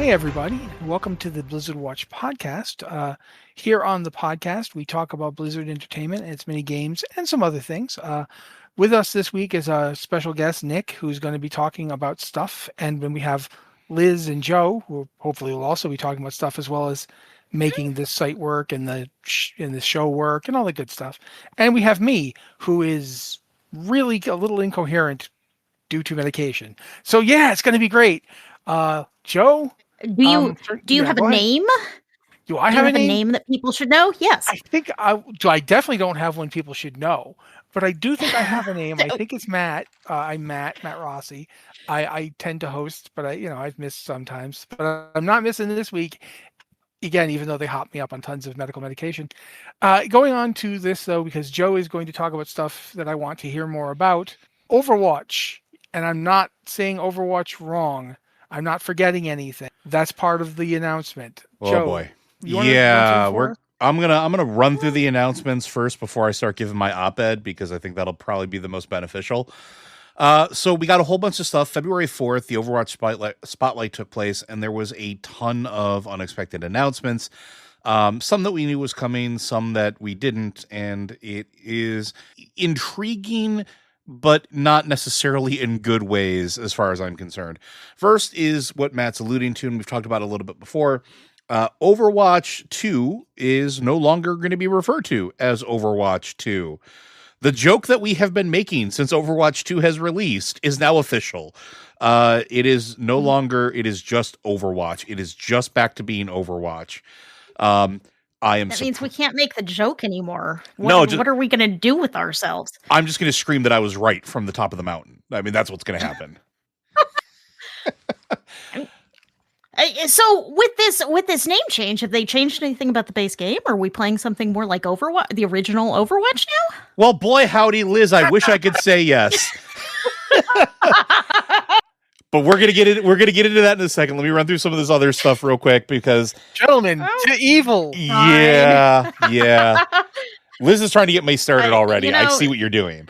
Hey, everybody. Welcome to the Blizzard Watch podcast. Here on the podcast, we talk about Blizzard Entertainment and its mini games and some other things. With us this week is a special guest, Nick, who's going to be talking about stuff. And then we have Liz and Joe, who hopefully will also be talking about stuff as well as making this site work and the show work and all the good stuff. And we have me, who is really a little incoherent due to medication. So yeah, it's going to be great. Joe? Do you have a name? Do I have a name that people should know? Yes. I think I definitely don't have one people should know, but I do think I have a name. I think it's Matt. I'm Matt Rossi. I tend to host, but I've missed sometimes, but I'm not missing this week. Again, even though they hop me up on tons of medical medication. Going on to this though, because Joe is going to talk about stuff that I want to hear more about. Overwatch, and I'm not saying Overwatch wrong. I'm not forgetting anything. That's part of the announcement. Oh Joe, boy. Yeah, I'm gonna run through the announcements first before I start giving my op-ed, because I think that'll probably be the most beneficial. So we got a whole bunch of stuff. February 4th, the Overwatch spotlight took place, and there was a ton of unexpected announcements. Some that we knew was coming, some that we didn't, and it is intriguing, but not necessarily in good ways as far as I'm concerned. First is what Matt's alluding to, and we've talked about a little bit before. Overwatch 2 is no longer going to be referred to as Overwatch 2. The joke that we have been making since Overwatch 2 has released is now official. It is no longer, it is just Overwatch. It is just back to being Overwatch. That means we can't make the joke anymore. What are we going to do with ourselves? I'm just going to scream that I was right from the top of the mountain. I mean, that's what's going to happen. So with this name change, have they changed anything about the base game? Are we playing something more like Overwatch, the original Overwatch now? Well, boy, howdy, Liz. I wish I could say yes. But we're gonna get into that in a second. Let me run through some of this other stuff real quick, because gentlemen, to evil. Yeah. Liz is trying to get me started already. I see what you're doing.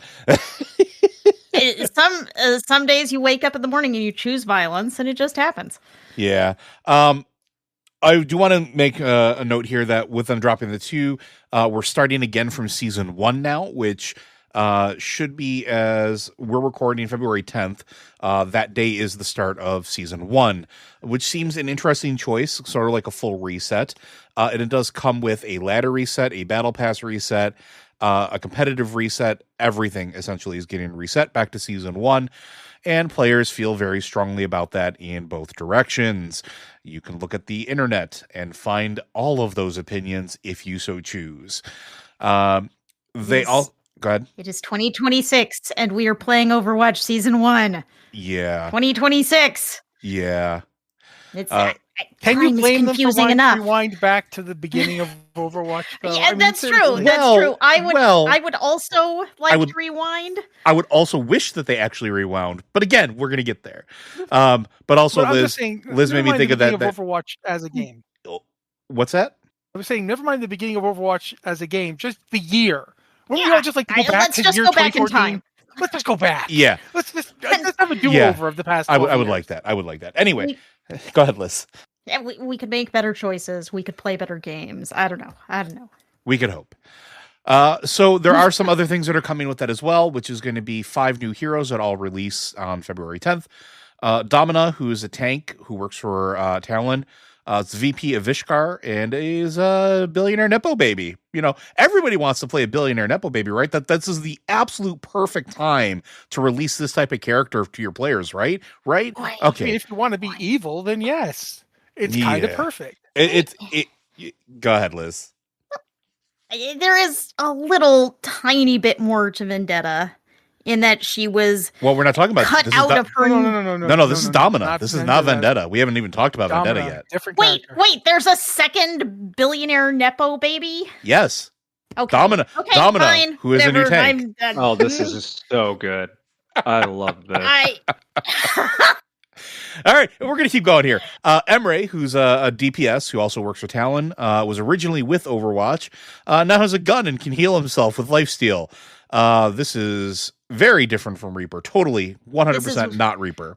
Some days you wake up in the morning and you choose violence, and it just happens. Yeah. I do want to make a note here that with them dropping the 2, we're starting again from season 1 now, which should be, as we're recording February 10th. That day is the start of season 1, which seems an interesting choice, sort of like a full reset. And it does come with a ladder reset, a battle pass reset, a competitive reset. Everything essentially is getting reset back to season 1. And players feel very strongly about that in both directions. You can look at the internet and find all of those opinions if you so choose. Go ahead. It is 2026, and we are playing Overwatch Season 1. Yeah. 2026. Yeah. It's can you blame them for enough. Rewind back to the beginning of Overwatch, though? Yeah, that's true. That's true. I would also like to rewind. I would also wish that they actually rewound, but again, we're gonna get there. But also, Liz made me think of that. Overwatch as a game. What's that? I was saying, never mind the beginning of Overwatch as a game, just the year. Wouldn't we all just like to go back to year 2014? Let's just go back. Yeah. Let's have a do-over of the past 12 I would like that. I would like that. Anyway, go ahead, Liz. Yeah, we could make better choices. We could play better games. I don't know. We could hope. So there are some other things that are coming with that as well, which is going to be 5 new heroes that all release on February 10th. Domina, who is a tank who works for Talon. It's VP of Vishkar and is a billionaire nepo baby. Everybody wants to play a billionaire nepo baby, right? This is the absolute perfect time to release this type of character to your players, right? Right? Okay. I mean, if you want to be evil, then yes. It's kind of perfect. Go ahead, Liz. There is a little tiny bit more to Vendetta in that she was we're not talking about cut out of her. No, this is Domina. This is not Vendetta. We haven't even talked about Vendetta yet. Different wait, there's a second billionaire nepo baby? Yes. Okay. Domina, fine. who is a new tank. Oh, this is just so good. I love this. All right, we're going to keep going here. Emre, who's a DPS who also works for Talon, was originally with Overwatch, now has a gun and can heal himself with lifesteal. This is very different from Reaper. Totally, 100% not Reaper.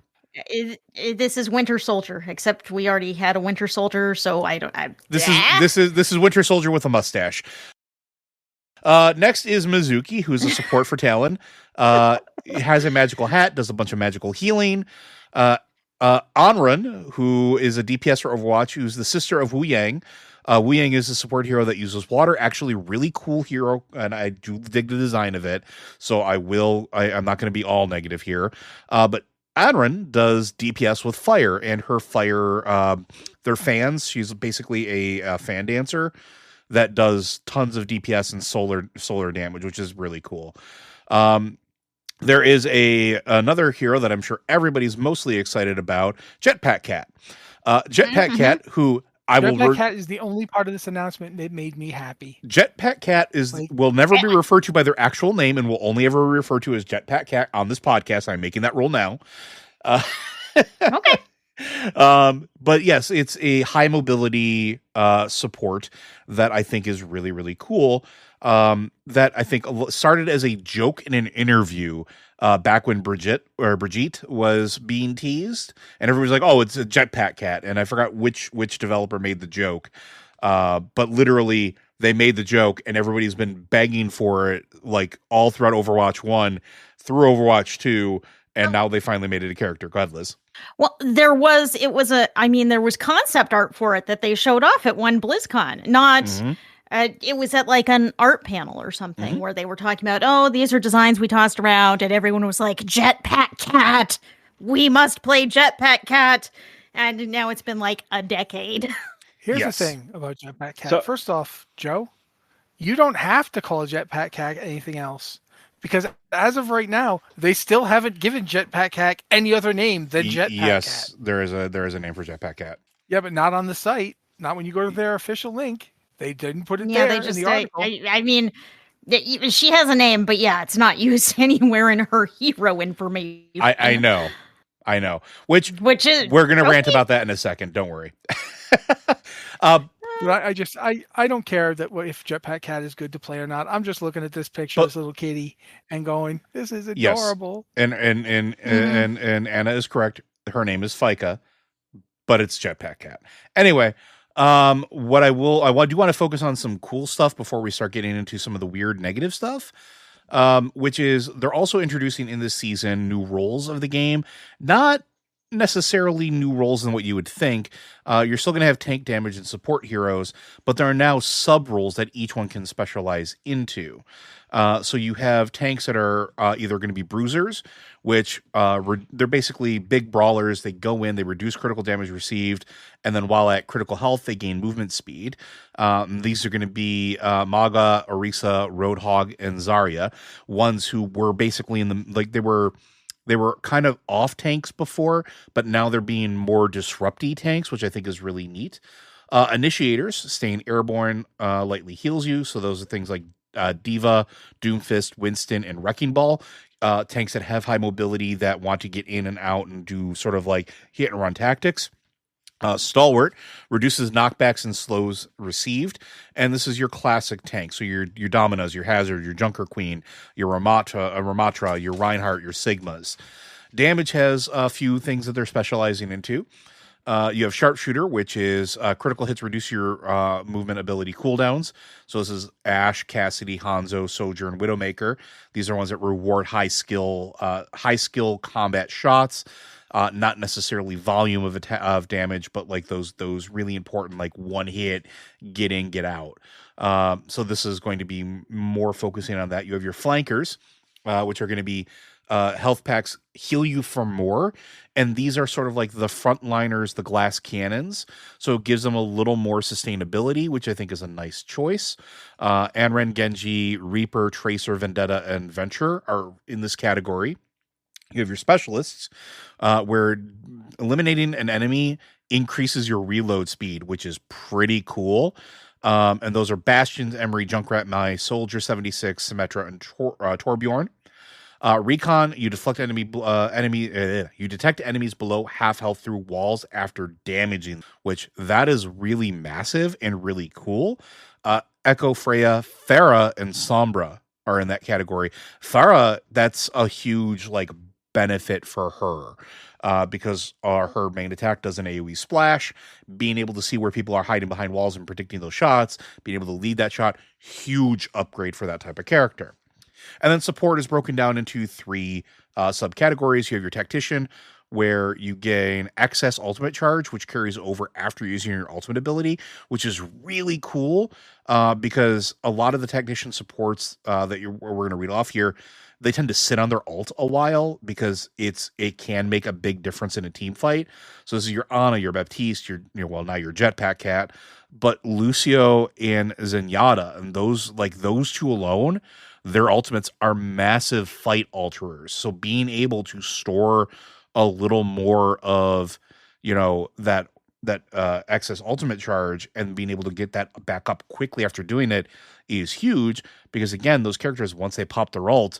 This is Winter Soldier, except we already had a Winter Soldier, so I don't. This is Winter Soldier with a mustache. Next is Mizuki, who's a support for Talon. Has a magical hat, does a bunch of magical healing. Anrun, who is a DPS for Overwatch, who's the sister of Wu Yang. Wu Yang is a support hero that uses water. Actually, really cool hero, and I do dig the design of it. So I'm not going to be all negative here. But Anrun does DPS with fire, and her fire, they're fans. She's basically a fan dancer that does tons of DPS and solar damage, which is really cool. There is another hero that I'm sure everybody's mostly excited about, Jetpack Cat. Jetpack Cat, who Jetpack Cat is the only part of this announcement that made me happy. Jetpack Cat will never be referred to by their actual name and will only ever be referred to as Jetpack Cat on this podcast. I'm making that rule now. Okay. But yes, it's a high mobility support that I think is really, really cool. That I think started as a joke in an interview back when Brigitte was being teased, and everybody's like, "Oh, it's a Jetpack Cat," and I forgot which developer made the joke. But literally, they made the joke, and everybody's been begging for it, like all throughout Overwatch 1, through Overwatch 2, and now they finally made it a character. Go ahead, Liz. Well, there was concept art for it that they showed off at one BlizzCon. It was at like an art panel or something where they were talking about, oh, these are designs we tossed around, and everyone was like, Jetpack Cat, we must play Jetpack Cat. And now it's been like a decade. Here's the thing about Jetpack Cat. So, first off, Joe, you don't have to call Jetpack Cat anything else. Because as of right now, they still haven't given Jetpack Cat any other name than Jetpack Cat. Yes, there is a name for Jetpack Cat. Yeah, but not on the site. Not when you go to their official link. They didn't put it there in the article. I mean, she has a name, but yeah, it's not used anywhere in her hero information. I know. Which is we're gonna rant about that in a second. Don't worry. But I don't care that if Jetpack Cat is good to play or not. I'm just looking at this picture, this little kitty, and going, "This is adorable." Yes. And Anna is correct. Her name is Fika, but it's Jetpack Cat. Anyway, what I do want to focus on some cool stuff before we start getting into some of the weird negative stuff. Which is they're also introducing in this season new roles of the game, not necessarily new roles than what you would think. You're still going to have tank damage and support heroes, but there are now sub roles that each one can specialize into. So you have tanks that are either going to be bruisers, which they're basically big brawlers. They go in, they reduce critical damage received, and then while at critical health, they gain movement speed. These are going to be Maga, Orisa, Roadhog, and Zarya, ones who were basically they were kind of off tanks before, but now they're being more disrupty tanks, which I think is really neat. Initiators, staying airborne, lightly heals you. So those are things like Diva, Doomfist, Winston, and Wrecking Ball. Tanks that have high mobility that want to get in and out and do sort of like hit and run tactics. Stalwart reduces knockbacks and slows received, and this is your classic tank. So your Dominos, your Hazard, your Junker Queen, your Ramatra, your Reinhardt, your Sigmas. Damage has a few things that they're specializing into. You have Sharpshooter, which is critical hits reduce your movement ability cooldowns. So this is Ashe, Cassidy, Hanzo, Sojourn, Widowmaker. These are ones that reward high skill combat shots. Not necessarily volume of damage, but like those really important like one hit, get in, get out. So this is going to be more focusing on that. You have your flankers, which are going to be health packs heal you for more, and these are sort of like the frontliners, the glass cannons. So it gives them a little more sustainability, which I think is a nice choice. Anren, Genji, Reaper, Tracer, Vendetta, and Venture are in this category. You have your specialists, where eliminating an enemy increases your reload speed, which is pretty cool. And those are Bastions, Emery, Junkrat, Mai, Soldier 76, Symmetra, and Torbjorn. Recon, you deflect you detect enemies below half health through walls after damaging, which that is really massive and really cool. Echo, Freya, Pharah, and Sombra are in that category. Pharah, that's a huge like benefit for her. Because her main attack does an AoE splash, being able to see where people are hiding behind walls and predicting those shots, being able to lead that shot, huge upgrade for that type of character. And then support is broken down into 3 subcategories. You have your tactician, where you gain excess ultimate charge, which carries over after using your ultimate ability, which is really cool because a lot of the tactician supports that we're going to read off here, they tend to sit on their ult a while because it can make a big difference in a team fight. So this is your Ana, your Baptiste, now your Jetpack Cat, but Lucio and Zenyatta, and those 2 alone, their ultimates are massive fight alterers. So being able to store a little more of, that excess ultimate charge and being able to get that back up quickly after doing it is huge, because again, those characters, once they pop their ult,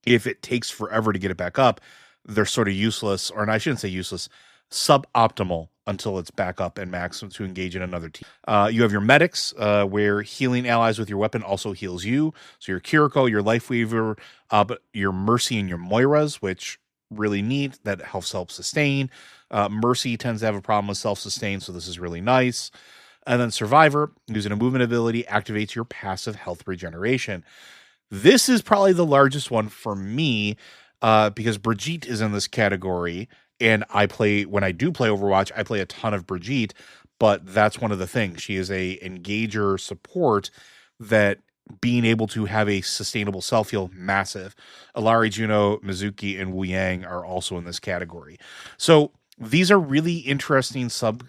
if it takes forever to get it back up, they're sort of useless, or I shouldn't say useless, suboptimal until it's back up and max to engage in another team. You have your medics, where healing allies with your weapon also heals you. So your Kiriko, your Lifeweaver, but your Mercy and your Moiras, which really neat, that helps sustain. Mercy tends to have a problem with self-sustain, so this is really nice. And then Survivor, using a movement ability, activates your passive health regeneration. This is probably the largest one for me, because Brigitte is in this category, and when I do play Overwatch, I play a ton of Brigitte, but that's one of the things. She is a engager support that being able to have a sustainable self-heal, massive. Alari, Juno, Mizuki, and Wu Yang are also in this category. So these are really interesting sub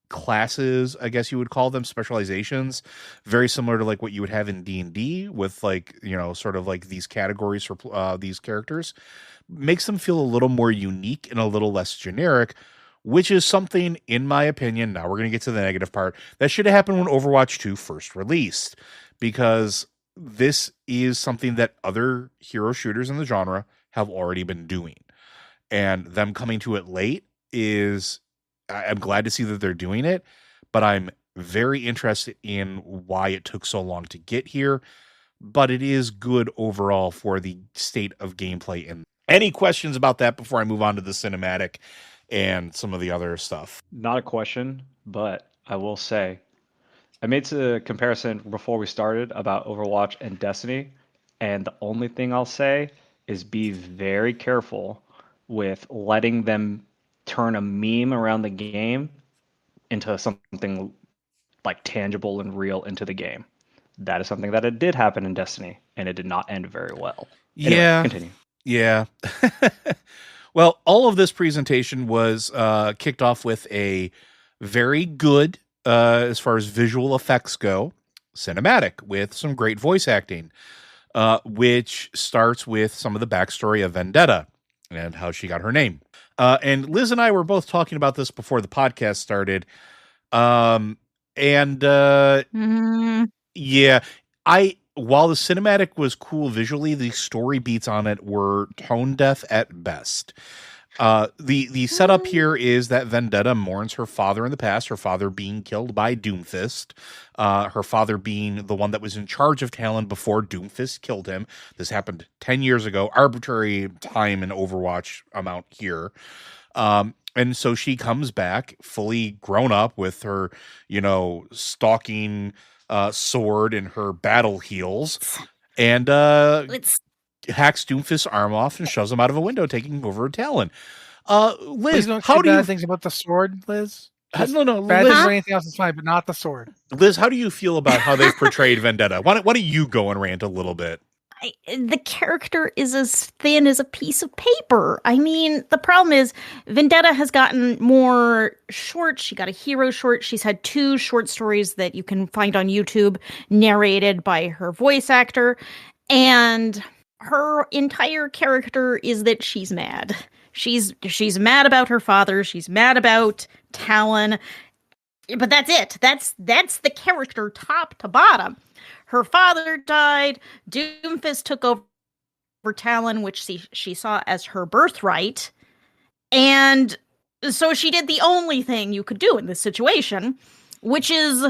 classes, I guess you would call them, specializations, very similar to what you would have in D&D with sort of these categories for these characters. Makes them feel a little more unique and a little less generic, which is something, in my opinion, now we're going to get to the negative part, that should have happened when Overwatch 2 first released, because this is something that other hero shooters in the genre have already been doing. And them coming to it late I'm glad to see that they're doing it, but I'm very interested in why it took so long to get here. But it is good overall for the state of gameplay. Any questions about that before I move on to the cinematic and some of the other stuff? Not a question, but I will say, I made a comparison before we started about Overwatch and Destiny, and the only thing I'll say is be very careful with letting them turn a meme around the game into something tangible and real into the game. That is something that it did happen in Destiny, and it did not end very well. Anyway, yeah. Continue. Yeah. Well, all of this presentation was kicked off with a very good, as far as visual effects go, cinematic with some great voice acting, which starts with some of the backstory of Vendetta and how she got her name. And Liz and I were both talking about this before the podcast started. Yeah, while the cinematic was cool visually, the story beats on it were tone deaf at best. The setup here is that Vendetta mourns her father in the past, her father being killed by Doomfist, her father being the one that was in charge of Talon before Doomfist killed him. This happened 10 years ago, arbitrary time in Overwatch amount here. And so she comes back fully grown up with her, stalking sword and her battle heels, and hacks Doomfist's arm off and shoves him out of a window, taking over a Talon. Liz, how do you think about the sword, Liz? No, bad Liz, things or anything else is fine, but not the sword. Liz, how do you feel about how they've portrayed Vendetta? Why don't you go and rant a little bit? The character is as thin as a piece of paper. I mean, the problem is Vendetta has gotten more short. She got a hero short. She's had 2 short stories that you can find on YouTube narrated by her voice actor. And her entire character is that she's mad. She's mad about her father. She's mad about Talon. But that's it. That's the character top to bottom. Her father died. Doomfist took over Talon, which she saw as her birthright. And so she did the only thing you could do in this situation, which is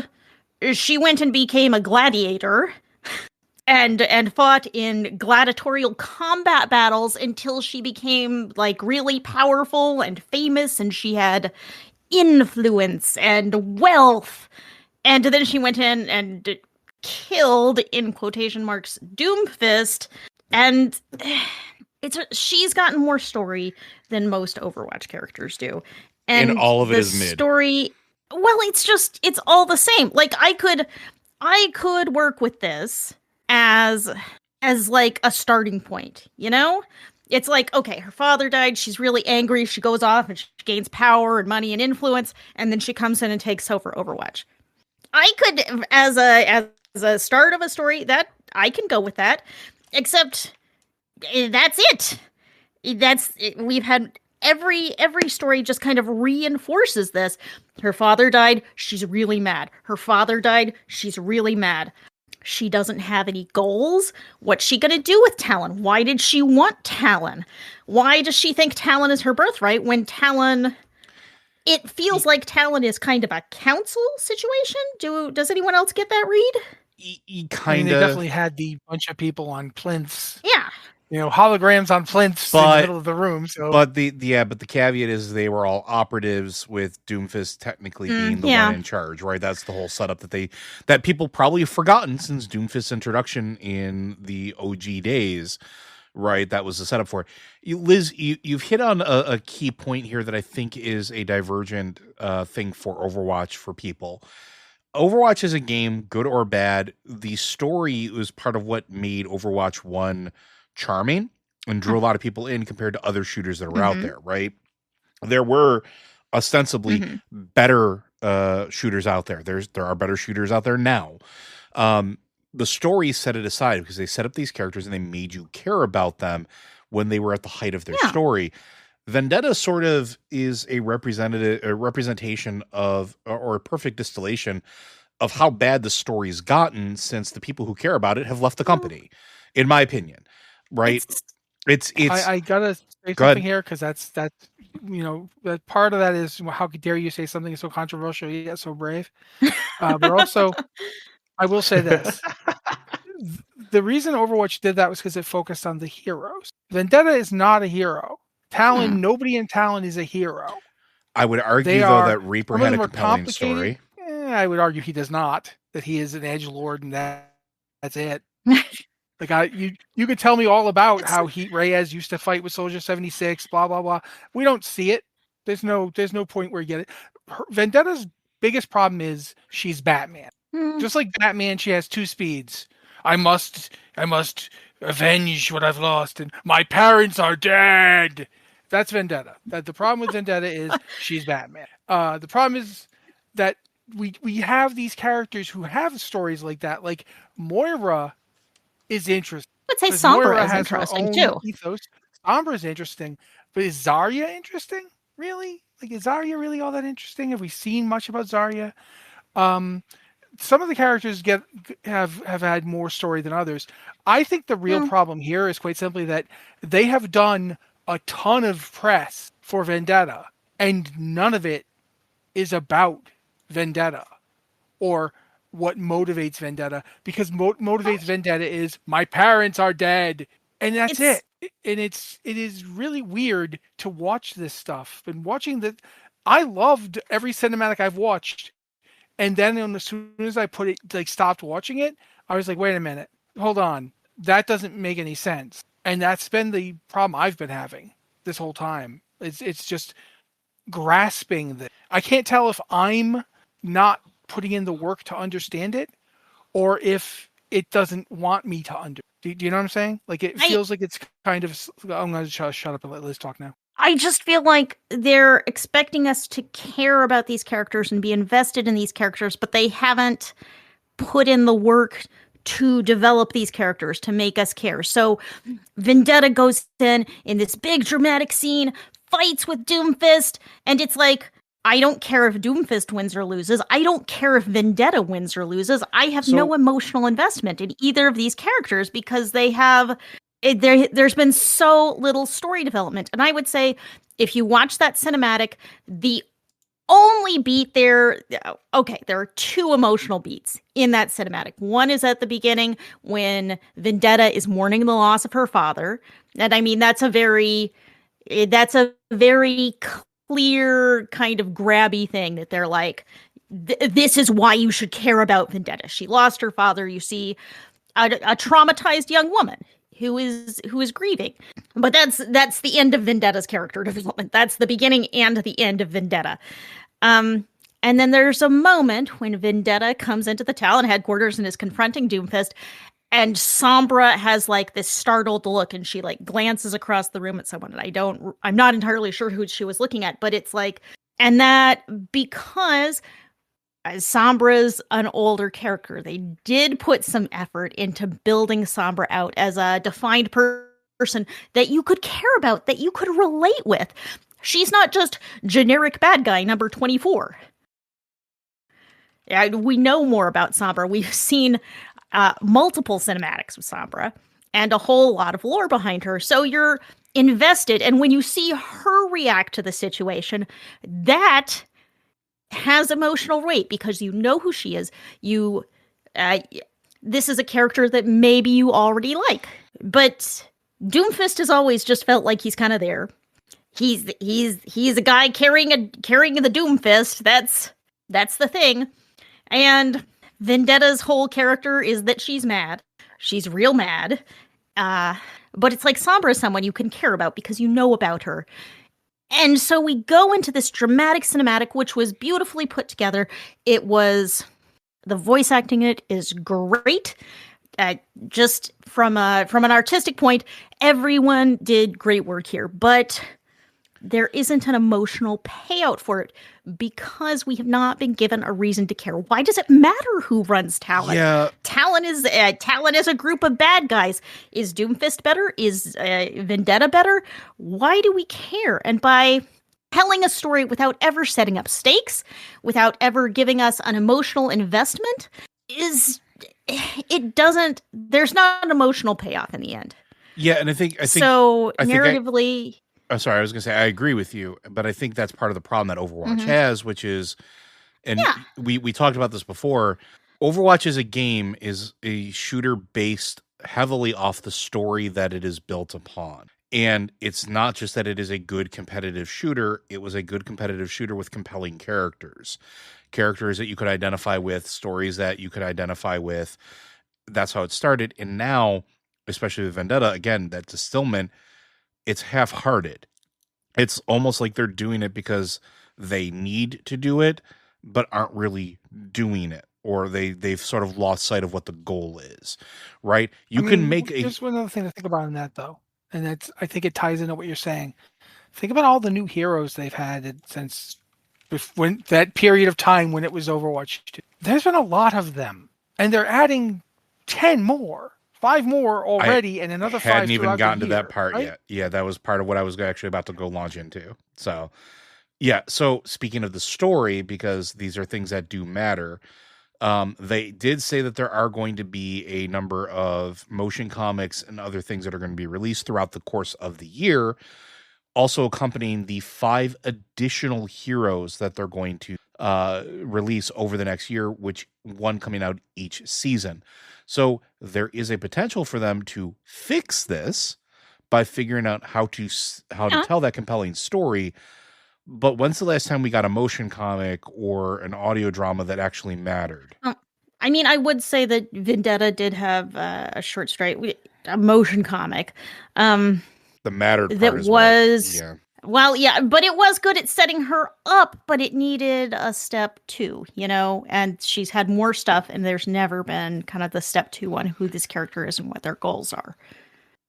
she went and became a gladiator and fought in gladiatorial combat battles until she became like really powerful and famous, and she had influence and wealth. And then she went in and killed, in quotation marks, Doomfist. And she's gotten more story than most Overwatch characters do. And all of it is mid. Story, well, it's all the same. Like I could work with this as like a starting point, you know? It's like, okay, her father died, she's really angry, she goes off and she gains power and money and influence, and then she comes in and takes over Overwatch. I could, as a start of a story, that I can go with that, except that's it. We've had every story just kind of reinforces this. Her father died, she's really mad. Her father died, she's really mad. She doesn't have any goals. What's she going to do with Talon? Why did she want Talon? Why does she think Talon is her birthright when Talon... It feels like Talon is kind of a council situation. Does anyone else get that read? Kind of. They definitely had the bunch of people on plinths. Yeah. Holograms on plinths in the middle of the room. So, but the caveat is they were all operatives, with Doomfist technically being the one in charge, right? That's the whole setup that people probably have forgotten since Doomfist's introduction in the OG days, right? That was the setup for it. Liz, you've hit on a key point here that I think is a divergent thing for Overwatch for people. Overwatch is a game, good or bad. The story was part of what made Overwatch 1 charming and drew a lot of people in compared to other shooters that are out there, right? There were ostensibly better shooters out there. There are better shooters out there now. The story set it aside because they set up these characters and they made you care about them when they were at the height of their story. Vendetta sort of is a representation of, or a perfect distillation of how bad the story's gotten since the people who care about it have left the company, in my opinion. Right? It's I gotta say something here, because that's that part of that is, how dare you say something so controversial yet so brave. But also, I will say this. The reason Overwatch did that was because it focused on the heroes. Vendetta is not a hero. Talon, nobody in Talon is a hero. I would argue, though, that Reaper had a compelling story. I would argue he does not. That he is an edgelord and that's it. Like you could tell me all about how Reyes used to fight with Soldier 76, blah blah blah. We don't see it. There's no point where you get it. Vendetta's biggest problem is she's Batman. Just like Batman, she has two speeds. I must avenge what I've lost, and my parents are dead. That's Vendetta. The problem with Vendetta is she's Batman. The problem is that we have these characters who have stories like that. Like Moira is interesting. I would say Sombra is interesting too. Ethos. Sombra is interesting, but is Zarya interesting? Really? Like, is Zarya really all that interesting? Have we seen much about Zarya? Some of the characters have had more story than others. I think the real problem here is quite simply that they have done a ton of press for Vendetta, and none of it is about Vendetta or what motivates Vendetta, because motivates Vendetta is my parents are dead, and that's it. And it is really weird to watch this stuff. And watching I loved every cinematic I've watched, and then as soon as I stopped watching it, I was like, wait a minute, hold on, that doesn't make any sense. And that's been the problem I've been having this whole time. It's just grasping that I can't tell if I'm not putting in the work to understand it, or if it doesn't want me to understand. Do you know what I'm saying? Like, it feels like it's kind of... I'm going to shut up and let Liz talk now. I just feel like they're expecting us to care about these characters and be invested in these characters, but they haven't put in the work to develop these characters to make us care. So Vendetta goes in this big dramatic scene, fights with Doomfist, and it's like, I don't care if Doomfist wins or loses. I don't care if Vendetta wins or loses. I have no emotional investment in either of these characters because they have... There's been so little story development. And I would say, if you watch that cinematic, the only beat there. Okay, there are two emotional beats in that cinematic. One is at the beginning when Vendetta is mourning the loss of her father. And I mean, that's a very clear kind of grabby thing that they're like, this is why you should care about Vendetta. She lost her father. You see a traumatized young woman who is grieving. But that's the end of Vendetta's character development. That's the beginning and the end of Vendetta. And then there's a moment when Vendetta comes into the Talon headquarters and is confronting Doomfist, and Sombra has like this startled look, and she like glances across the room at someone, and I'm not entirely sure who she was looking at, but it's like, and that because Sombra's an older character, they did put some effort into building Sombra out as a defined person that you could care about, that you could relate with. She's not just generic bad guy number 24. Yeah, we know more about Sombra. We've seen multiple cinematics with Sombra and a whole lot of lore behind her. So you're invested. And when you see her react to the situation, that has emotional weight because you know who she is. This is a character that maybe you already like. But Doomfist has always just felt like he's kind of there. He's a guy carrying the Doomfist. That's the thing. And Vendetta's whole character is that she's mad. She's real mad. But it's like Sombra is someone you can care about because you know about her. And so we go into this dramatic cinematic, which was beautifully put together. It was, the voice acting in it is great. Just from an artistic point, everyone did great work here. But there isn't an emotional payout for it because we have not been given a reason to care. Why does it matter who runs Talon? Yeah. Talon is a group of bad guys. Is Doomfist better? Is Vendetta better? Why do we care? And by telling a story without ever setting up stakes, without ever giving us an emotional investment, there's not an emotional payoff in the end. Yeah, and I think narratively. I'm sorry, I was going to say I agree with you, but I think that's part of the problem that Overwatch has, which is, and we talked about this before, Overwatch as a game is a shooter based heavily off the story that it is built upon. And it's not just that it is a good competitive shooter, it was a good competitive shooter with compelling characters that you could identify with, stories that you could identify with. That's how it started. And now, especially with Vendetta, again, that distillment, it's half-hearted. It's almost like they're doing it because they need to do it, but aren't really doing it, or they've sort of lost sight of what the goal is, right? There's one other thing to think about in that, though, and I think it ties into what you're saying. Think about all the new heroes they've had since when that period of time when it was Overwatch 2. There's been a lot of them, and they're adding 10 more. 5 more already, and another 5 hadn't even gotten to year, that part right? yet. Yeah, that was part of what I was actually about to go launch into. So, yeah. So speaking of the story, because these are things that do matter, they did say that there are going to be a number of motion comics and other things that are going to be released throughout the course of the year, also accompanying the 5 additional heroes that they're going to release over the next year, which one coming out each season. So there is a potential for them to fix this by figuring out how to tell that compelling story. But when's the last time we got a motion comic or an audio drama that actually mattered? I mean, I would say that Vendetta did have a short story, a motion comic. The mattered part that is was yeah. Well, yeah, but it was good at setting her up, but it needed a step 2, and she's had more stuff, and there's never been kind of the step 2 on who this character is and what their goals are.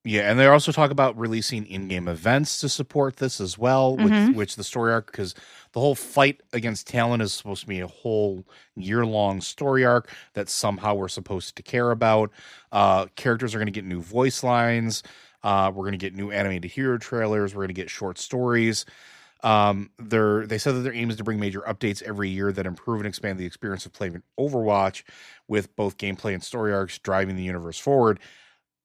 Yeah, and they also talk about releasing in-game events to support this as well, which the story arc, because the whole fight against Talon is supposed to be a whole year-long story arc that somehow we're supposed to care about. Characters are going to get new voice lines. We're going to get new animated hero trailers. We're going to get short stories. They said that their aim is to bring major updates every year that improve and expand the experience of playing Overwatch, with both gameplay and story arcs driving the universe forward.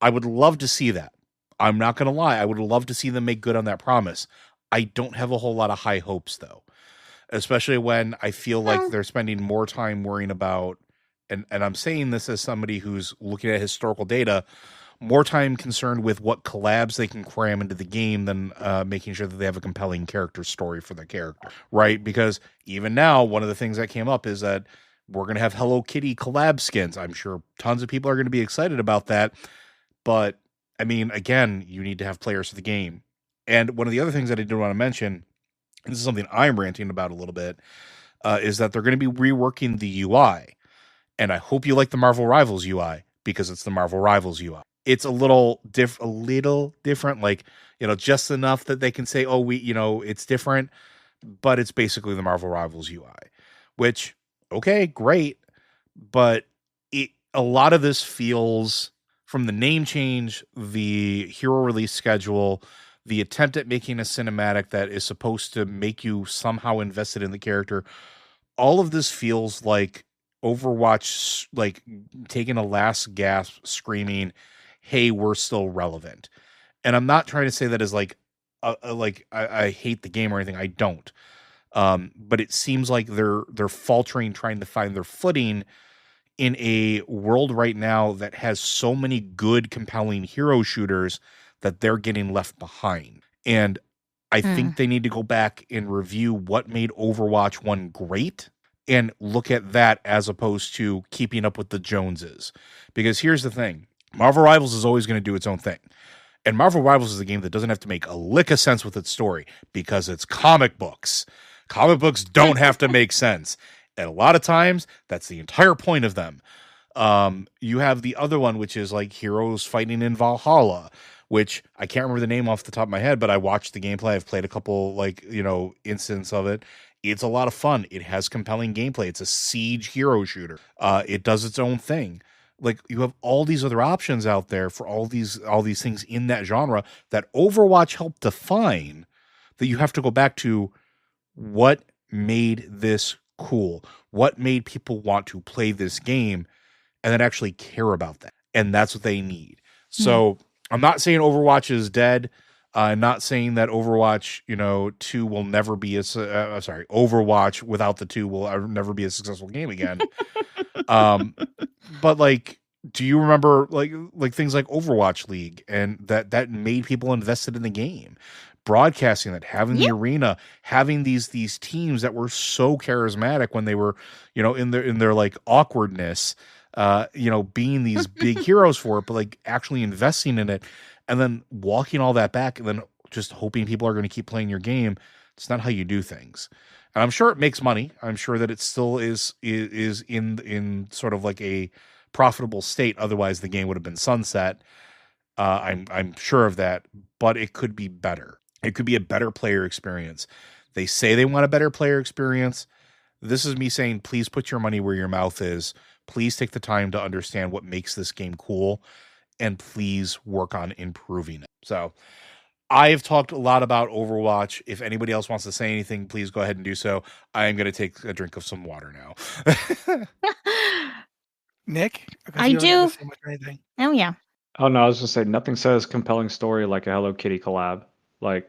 I would love to see that. I'm not going to lie. I would love to see them make good on that promise. I don't have a whole lot of high hopes, though. especially when I feel like they're spending more time worrying about, and I'm saying this as somebody who's looking at historical data, more time concerned with what collabs they can cram into the game than making sure that they have a compelling character story for the character, right? Because even now, one of the things that came up is that we're going to have Hello Kitty collab skins. I'm sure tons of people are going to be excited about that. But, I mean, again, you need to have players for the game. And one of the other things that I did want to mention, and this is something I'm ranting about a little bit, is that they're going to be reworking the UI. And I hope you like the Marvel Rivals UI, because it's the Marvel Rivals UI. It's a little different, like, just enough that they can say, oh, it's different, but it's basically the Marvel Rivals UI, which, okay, great. But a lot of this feels, from the name change, the hero release schedule, the attempt at making a cinematic that is supposed to make you somehow invested in the character, all of this feels like Overwatch, like taking a last gasp, screaming, "Hey, we're still relevant." And I'm not trying to say that as like I hate the game or anything. I don't. But it seems like they're faltering, trying to find their footing in a world right now that has so many good, compelling hero shooters that they're getting left behind. And I think they need to go back and review what made Overwatch 1 great and look at that as opposed to keeping up with the Joneses. Because here's the thing. Marvel Rivals is always going to do its own thing. And Marvel Rivals is a game that doesn't have to make a lick of sense with its story because it's comic books. Comic books don't have to make sense. And a lot of times, that's the entire point of them. You have the other one, which is like Heroes Fighting in Valhalla, which I can't remember the name off the top of my head, but I watched the gameplay. I've played a couple, instances of it. It's a lot of fun. It has compelling gameplay. It's a siege hero shooter. It does its own thing. Like, you have all these other options out there for all these things in that genre that Overwatch helped define, that you have to go back to what made this cool, what made people want to play this game, and then actually care about that. And that's what they need. So I'm not saying Overwatch is dead. I'm not saying that Overwatch, 2 will never be Overwatch without the 2 will never be a successful game again. But like, do you remember like things like Overwatch League and that made people invested in the game? Broadcasting that, having the arena, having these teams that were so charismatic when they were, in their like awkwardness, being these big heroes for it, but like actually investing in it and then walking all that back and then just hoping people are going to keep playing your game. It's not how you do things. And I'm sure it makes money. I'm sure that it still is in sort of like a profitable state. Otherwise the game would have been sunset. I'm sure of that, but it could be better. It could be a better player experience. They say they want a better player experience. This is me saying, please put your money where your mouth is. Please take the time to understand what makes this game cool, and please work on improving it. So I've talked a lot about Overwatch. If anybody else wants to say anything, please go ahead and do so. I am going to take a drink of some water now. Nick? I do. Oh, yeah. Oh, no, I was just saying, nothing says compelling story like a Hello Kitty collab. Like,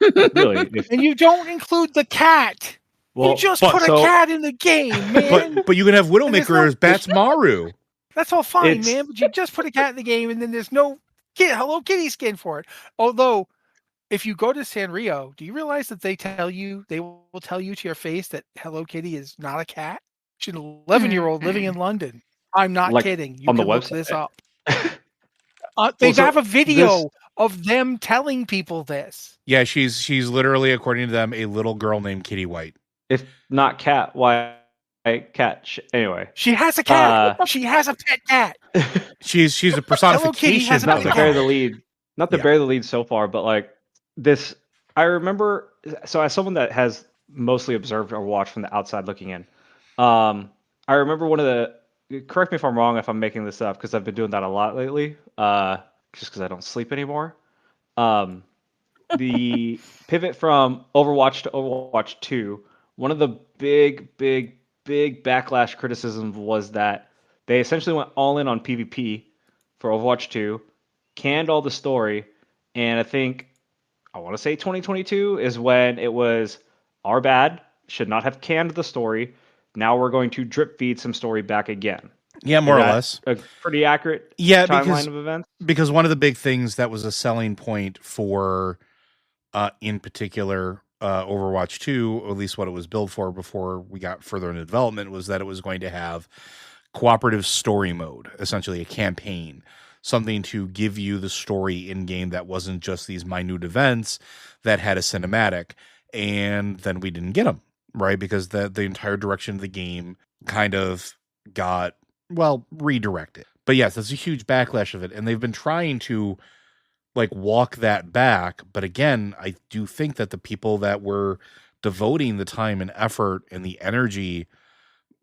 really. And you don't include the cat. Well, you just put a cat in the game, man. But you can have Widowmaker as Bats Maru. That's all fine, man. But you just put a cat in the game, and then there's no Hello Kitty skin for it. Although, if you go to Sanrio, do you realize that they will tell you to your face that Hello Kitty is not a cat? She's an 11-year-old living in London. I'm not kidding. You on can the look website. this up. They have a video of them telling people this. Yeah, she's literally, according to them, a little girl named Kitty White. If not cat, why cat? Anyway, she has a cat. She has a pet cat. She's a personification. Not to bury the lead. Not to bury the lead so far, but like this, I remember. So as someone that has mostly observed or watched from the outside looking in, I remember one of the. Correct me if I'm wrong if I'm making this up because I've been doing that a lot lately. Just because I don't sleep anymore. The pivot from Overwatch to Overwatch 2, one of the big backlash criticisms was that they essentially went all in on PvP for Overwatch 2, canned all the story, and I want to say 2022 is when it was our bad should not have canned the story. Now we're going to drip feed some story back again. Yeah, more or less. A pretty accurate timeline of events? Because one of the big things that was a selling point for, in particular, Overwatch 2, or at least what it was built for before we got further into development, was that it was going to have cooperative story mode, essentially a campaign, something to give you the story in game that wasn't just these minute events that had a cinematic. And then we didn't get them, right? Because the entire direction of the game kind of got, well, redirected. But yes, that's a huge backlash of it. And they've been trying to like walk that back. But again, I do think that the people that were devoting the time and effort and the energy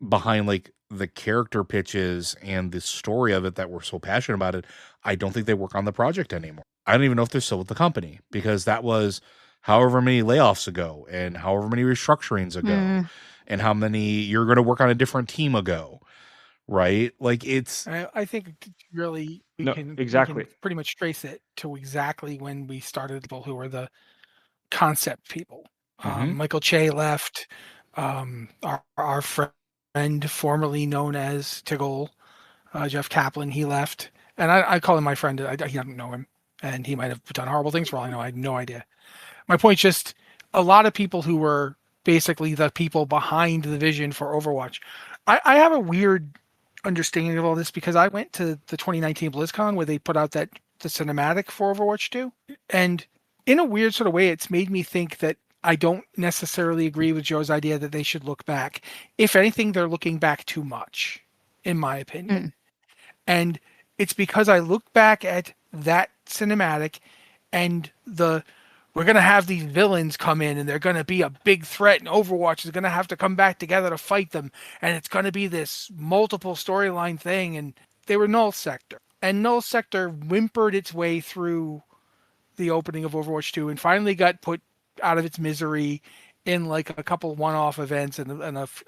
behind like the character pitches and the story of it that we're so passionate about it, I don't think they work on the project anymore. I don't even know if they're still with the company, because that was however many layoffs ago and however many restructurings ago and how many you're going to work on a different team ago, right? Like it's... I think really we can pretty much trace it to exactly when we started, people who were the concept people. Michael Che left, our friend formerly known as Tiggle, Jeff Kaplan, he left. And I call him my friend. He doesn't know him. And he might have done horrible things for all I know. I have no idea. My point is just a lot of people who were basically the people behind the vision for Overwatch. I have a weird understanding of all this because I went to the 2019 BlizzCon where they put out the cinematic for Overwatch 2. And in a weird sort of way, it's made me think that I don't necessarily agree with Joe's idea that they should look back. If anything, they're looking back too much, in my opinion. And it's because I look back at that cinematic and we're going to have these villains come in and they're going to be a big threat, and Overwatch is going to have to come back together to fight them. And it's going to be this multiple storyline thing. And they were Null Sector. And Null Sector whimpered its way through the opening of Overwatch 2 and finally got put out of its misery in like a couple one-off events and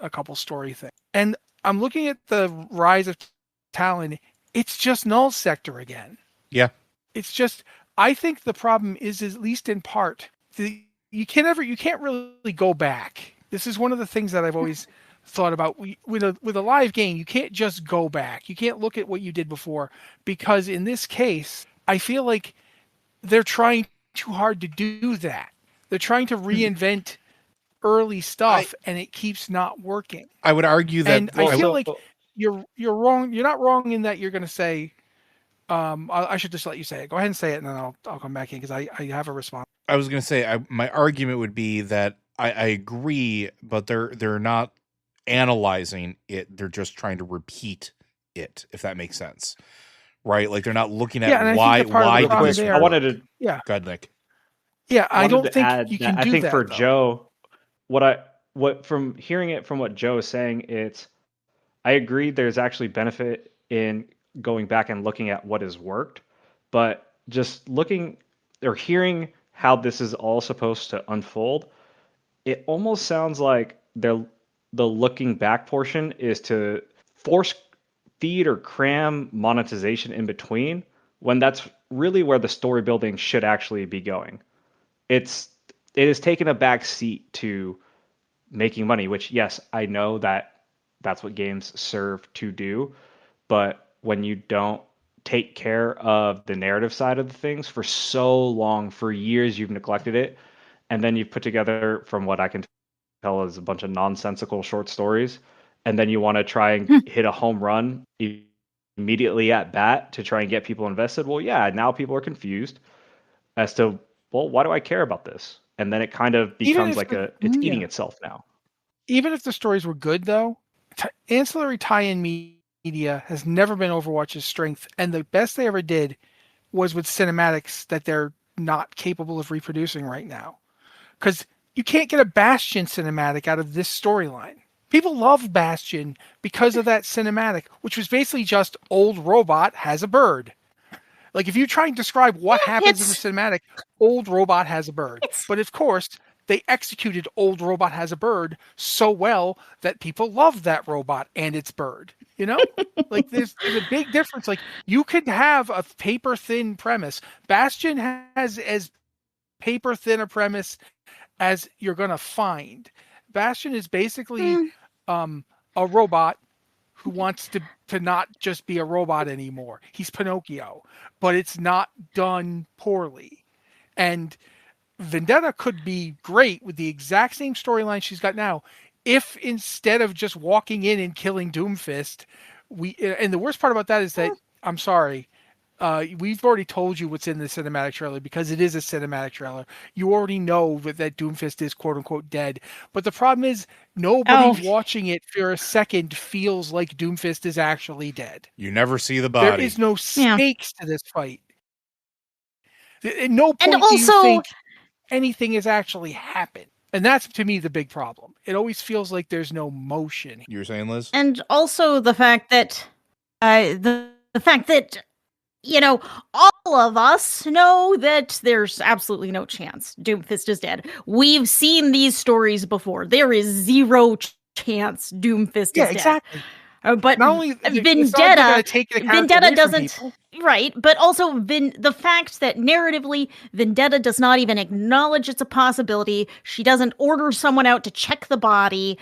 a couple story things. And I'm looking at the rise of Talon. It's just Null Sector again. Yeah. It's just, I think the problem is at least in part, you can't really go back. This is one of the things that I've always thought about with a live game. You can't just go back. You can't look at what you did before, because in this case, I feel like they're trying too hard to do that. They're trying to reinvent early stuff, and it keeps not working. I would argue that, and I feel like you're wrong. You're not wrong in that you're going to say. I should just let you say it. Go ahead and say it, and then I'll come back in because I have a response. I was going to say my argument would be that I agree, but they're not analyzing it. They're just trying to repeat it, if that makes sense, right? Like they're not looking at why. I wanted to. Yeah. Go ahead, Nick. Yeah, I don't think you can do that. I think for though. Joe, what from hearing it from what Joe is saying, I agree. There's actually benefit in going back and looking at what has worked, but just looking or hearing how this is all supposed to unfold, it almost sounds like the looking back portion is to force feed or cram monetization in between, when that's really where the story building should actually be going. It has taken a back seat to making money, which, yes, I know that's what games serve to do, but when you don't take care of the narrative side of the things for so long, for years you've neglected it, and then you've put together, from what I can tell, is a bunch of nonsensical short stories, and then you want to try and hit a home run immediately at bat to try and get people invested. Well, yeah, now people are confused as to, well, why do I care about this? And then it kind of becomes like it's eating itself now. Even if the stories were good, though, ancillary tie-in media has never been Overwatch's strength, and the best they ever did was with cinematics that they're not capable of reproducing right now. Because you can't get a Bastion cinematic out of this storyline. People love Bastion because of that cinematic, which was basically just old robot has a bird. Like, if you try and describe what happens in the cinematic, old robot has a bird. But of course, they executed old robot has a bird so well that people love that robot and its bird. You know, like there's a big difference. Like, you could have a paper thin premise. Bastion has as paper thin a premise as you're going to find. Bastion is basically a robot who wants to not just be a robot anymore. He's Pinocchio, but it's not done poorly. And Vendetta could be great with the exact same storyline she's got now, if instead of just walking in and killing Doomfist, and the worst part about that is that, I'm sorry, we've already told you what's in the cinematic trailer because it is a cinematic trailer. You already know that Doomfist is quote unquote dead. But the problem is nobody watching it for a second feels like Doomfist is actually dead. You never see the body. There is no stakes to this fight. At no point do you think anything has actually happened. And that's, to me, the big problem. It always feels like there's no motion. You were saying, Liz? And also the fact that the fact that, you know, all of us know that there's absolutely no chance Doomfist is dead. We've seen these stories before. There is zero chance Doomfist is dead. Exactly. But not only Vendetta doesn't, right? But also the fact that narratively Vendetta does not even acknowledge it's a possibility. She doesn't order someone out to check the body.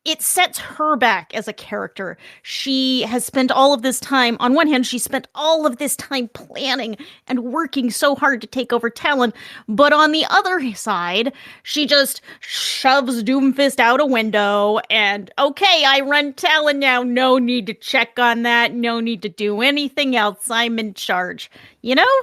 It sets her back as a character. She has spent all of this time, on one hand, she spent all of this time planning and working so hard to take over Talon, but on the other side, she just shoves Doomfist out a window and, okay, I run Talon now, no need to check on that, no need to do anything else, I'm in charge. You know?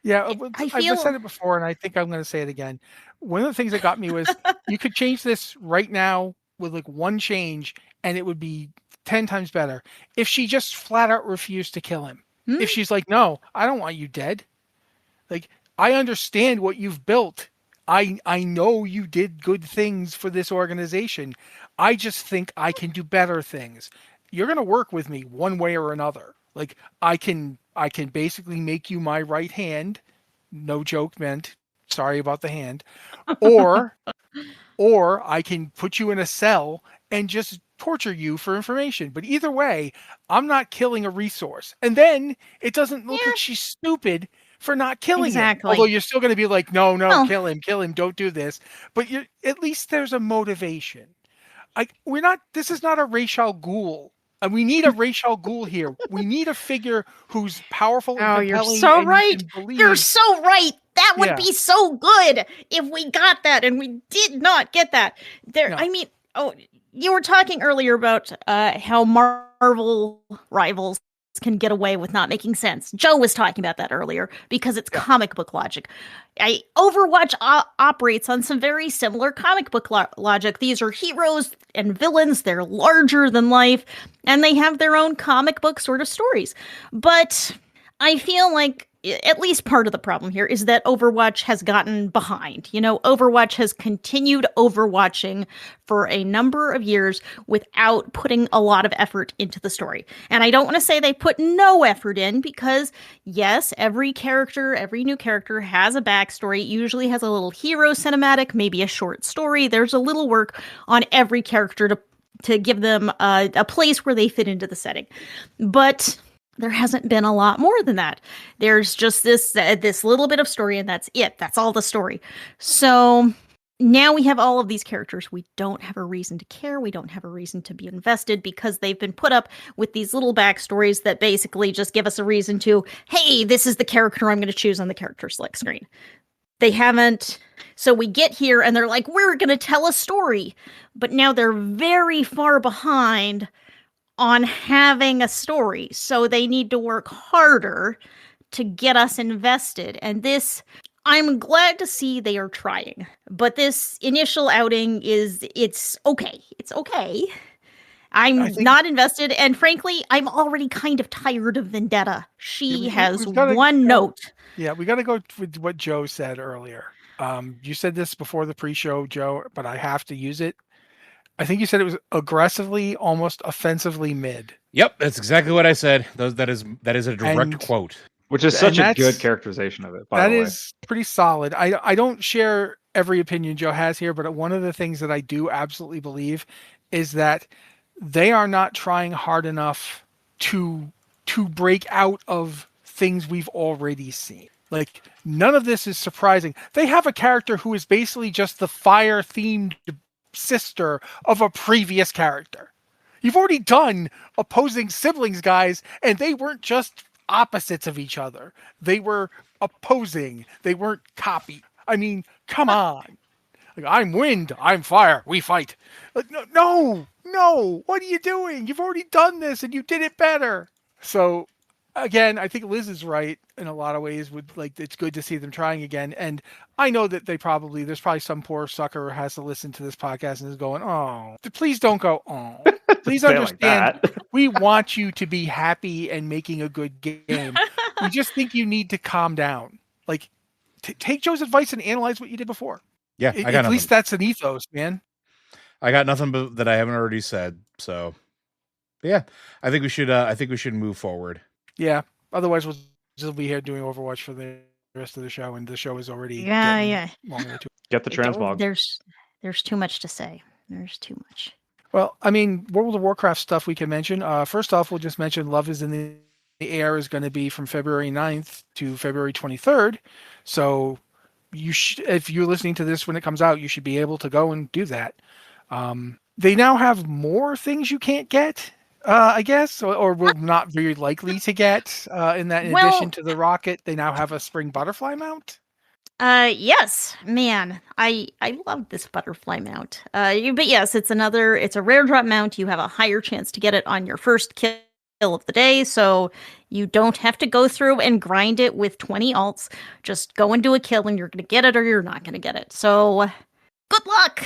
Yeah, I've said it before, and I think I'm going to say it again. One of the things that got me was, you could change this right now, with like one change, and it would be 10 times better. If she just flat out refused to kill him. If she's like, no, I don't want you dead. Like, I understand what you've built. I know you did good things for this organization. I just think I can do better things. You're going to work with me one way or another. Like, I can basically make you my right hand. No joke meant. Sorry about the hand. Or I can put you in a cell and just torture you for information. But either way, I'm not killing a resource. And then it doesn't look like she's stupid for not killing him. Although you're still going to be like, no, kill him, don't do this. But at least there's a motivation. This is not a Ra's al Ghul. And we need a Ra's al Ghul here. We need a figure who's powerful and compelling. You're so right. You're so right. That would be so good if we got that, and we did not get that. I mean, you were talking earlier about how Marvel rivals can get away with not making sense. Joe was talking about that earlier because it's comic book logic. Overwatch operates on some very similar comic book logic. These are heroes and villains. They're larger than life, and they have their own comic book sort of stories. But I feel like at least part of the problem here is that Overwatch has gotten behind. You know, Overwatch has continued overwatching for a number of years without putting a lot of effort into the story. And I don't want to say they put no effort in because, yes, every new character has a backstory, usually has a little hero cinematic, maybe a short story. There's a little work on every character to give them a place where they fit into the setting. But there hasn't been a lot more than that. There's just this little bit of story, and that's it. That's all the story. So now we have all of these characters. We don't have a reason to care. We don't have a reason to be invested because they've been put up with these little backstories that basically just give us a reason to, hey, this is the character I'm going to choose on the character select screen. They haven't. So we get here and they're like, we're going to tell a story. But now they're very far behind on having a story. So they need to work harder to get us invested. And this, I'm glad to see they are trying. But this initial outing it's okay. It's okay. I'm not invested. And frankly, I'm already kind of tired of Vendetta. She has one note. Yeah, we got to go with what Joe said earlier. You said this before the pre-show, Joe, but I have to use it. I think you said it was aggressively, almost offensively mid. Yep, that's exactly what I said. That is a direct quote. Which is such a good characterization of it, by the way. That is pretty solid. I don't share every opinion Joe has here, but one of the things that I do absolutely believe is that they are not trying hard enough to break out of things we've already seen. Like, none of this is surprising. They have a character who is basically just the fire-themed sister of a previous character. You've already done opposing siblings, guys, and they weren't just opposites of each other. They were opposing. They weren't copy. I mean, come on. Like, I'm wind, I'm fire, we fight. Like, no, what are you doing? You've already done this and you did it better. So, again, I think Liz is right in a lot of ways. It's good to see them trying again. And I know that there's probably some poor sucker who has to listen to this podcast and is going, oh, please don't go, oh. Please understand, like we want you to be happy and making a good game. We just think you need to calm down. Like, take Joe's advice and analyze what you did before. Yeah, I got At least that's an ethos, man. I got nothing but that I haven't already said. So, yeah, I think we should move forward. Yeah. Otherwise, we'll still be here doing Overwatch for the rest of the show, and the show is already yeah. Get the transmog. There's too much to say. There's too much. Well, I mean, World of Warcraft stuff we can mention. First off, we'll just mention Love is in the Air is going to be from February 9th to February 23rd. So if you're listening to this when it comes out, you should be able to go and do that. They now have more things you can't get, I guess, or will not very likely to get. In addition to the rocket, they now have a spring butterfly mount. Yes, man, I love this butterfly mount. But yes, it's a rare drop mount. You have a higher chance to get it on your first kill of the day, so you don't have to go through and grind it with 20 alts. Just go and do a kill and you're going to get it or you're not going to get it. So good luck.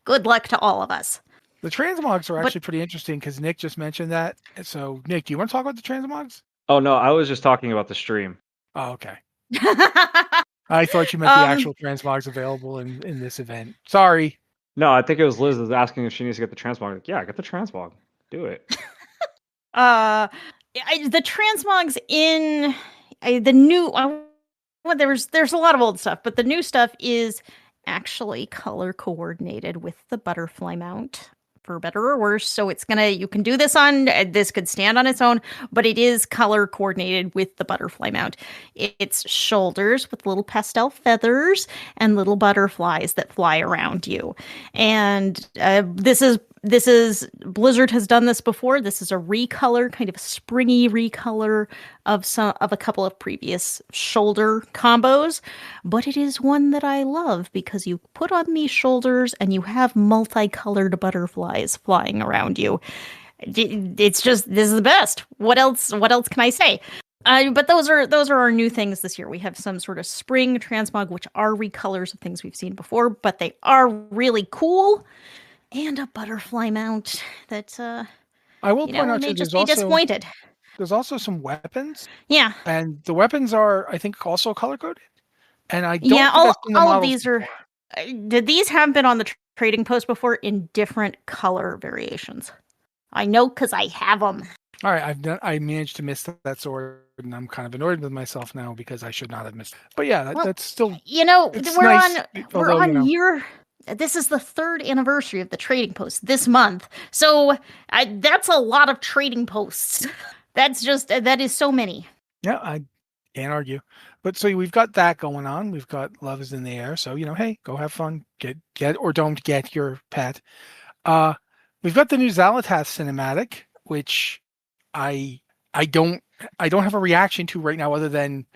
Good luck to all of us. The transmogs are actually pretty interesting because Nick just mentioned that. So, Nick, do you want to talk about the transmogs? Oh, no, I was just talking about the stream. Oh, okay. I thought you meant the actual transmogs available in this event. Sorry. No, I think it was Liz that was asking if she needs to get the transmog. Like, yeah, get the transmog. Do it. The transmogs in the new... there's a lot of old stuff, but the new stuff is actually color coordinated with the butterfly mount, for better or worse. So you can do this this could stand on its own, but it is color coordinated with the butterfly mount. It's shoulders with little pastel feathers and little butterflies that fly around you. And this is Blizzard has done this before. This is a recolor, kind of a springy recolor of a couple of previous shoulder combos, but it is one that I love because you put on these shoulders and you have multicolored butterflies flying around you. It's just, this is the best. What else can I say? But those are our new things this year. We have some sort of spring transmog, which are recolors of things we've seen before, but they are really cool. And a butterfly mount that I will point out may just be disappointed. There's also some weapons. Yeah. And the weapons are, I think, also color coded. And I don't all of these are these have been on the trading post before in different color variations. I know because I have them. All right, I managed to miss that sword, and I'm kind of annoyed with myself now because I should not have missed it. But yeah, that's still we're on year. This is the 3rd anniversary of the trading post this month. So that's a lot of trading posts. That is so many. Yeah, I can't argue. But so we've got that going on. We've got Love is in the Air. So, hey, go have fun. Get or don't get your pet. We've got the new Xalatath cinematic, which I don't have a reaction to right now other than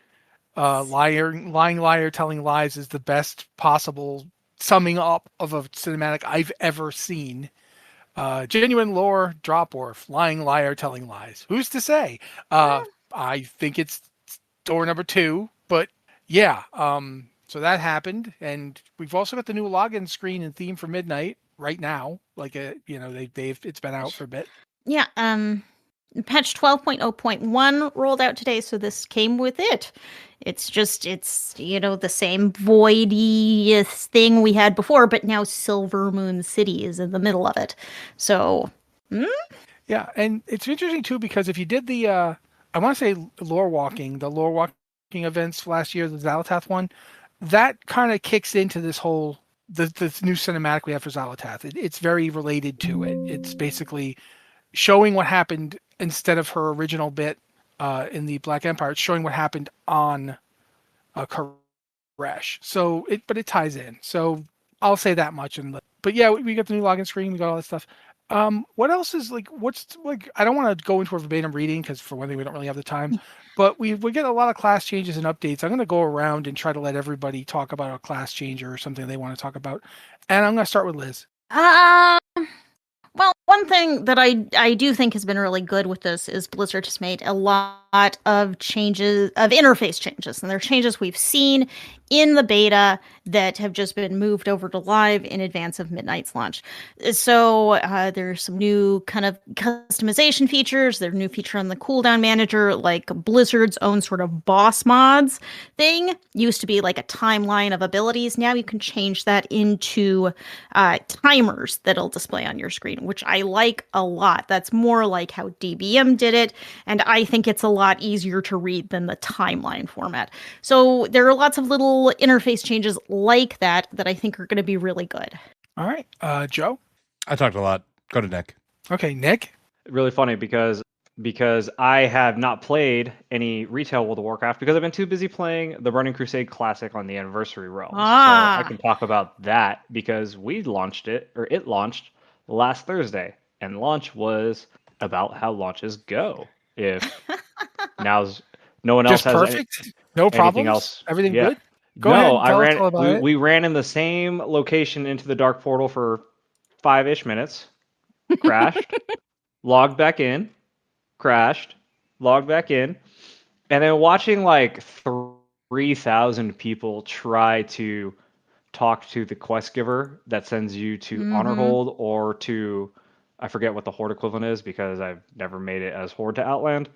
lying liar telling lies is the best possible summing up of a cinematic I've ever seen. Genuine lore drop orf, lying liar telling lies. Who's to say? I think it's door number 2, but yeah. So that happened, and we've also got the new login screen and theme for Midnight right now. Like it's been out for a bit. Yeah. Patch 12.0.1 rolled out today, so this came with it. It's the same voidy thing we had before, but now Silver Moon City is in the middle of it. So, yeah, and it's interesting too because if you did the, I want to say the lore walking events last year, the Xalatath one, that kind of kicks into this whole this new cinematic we have for Xalatath. It's very related to it. It's basically showing what happened instead of her original bit in the Black Empire. It's showing what happened on Koresh. So but it ties in. So I'll say that much. But yeah, we got the new login screen. We got all that stuff. What else is what's I don't want to go into a verbatim reading because for one thing, we don't really have the time, but we get a lot of class changes and updates. I'm going to go around and try to let everybody talk about a class change or something they want to talk about. And I'm going to start with Liz. Well, one thing that I do think has been really good with this is Blizzard has made a lot of changes, of interface changes, and they're changes we've seen in the beta that have just been moved over to live in advance of Midnight's launch. So there's some new kind of customization features. There's a new feature on the cooldown manager, like Blizzard's own sort of boss mods thing. Used to be like a timeline of abilities. Now you can change that into timers that'll display on your screen, which I like a lot. That's more like how DBM did it, and I think it's a lot easier to read than the timeline format. So there are lots of little interface changes like that I think are going to be really good. All right. Joe? I talked a lot. Go to Nick. Okay, Nick? Really funny because I have not played any retail World of Warcraft because I've been too busy playing the Burning Crusade Classic on the Anniversary Realms. So I can talk about that because it launched last Thursday, and launch was about how launches go. If now's no one else Just has perfect? No problems? anything else. Everything Yeah. good? Go ahead. We ran in the same location into the Dark Portal for 5-ish minutes, crashed, logged back in, crashed, logged back in, and then watching like 3,000 people try to talk to the quest giver that sends you to Honor Hold or to, I forget what the Horde equivalent is because I've never made it as Horde to Outland.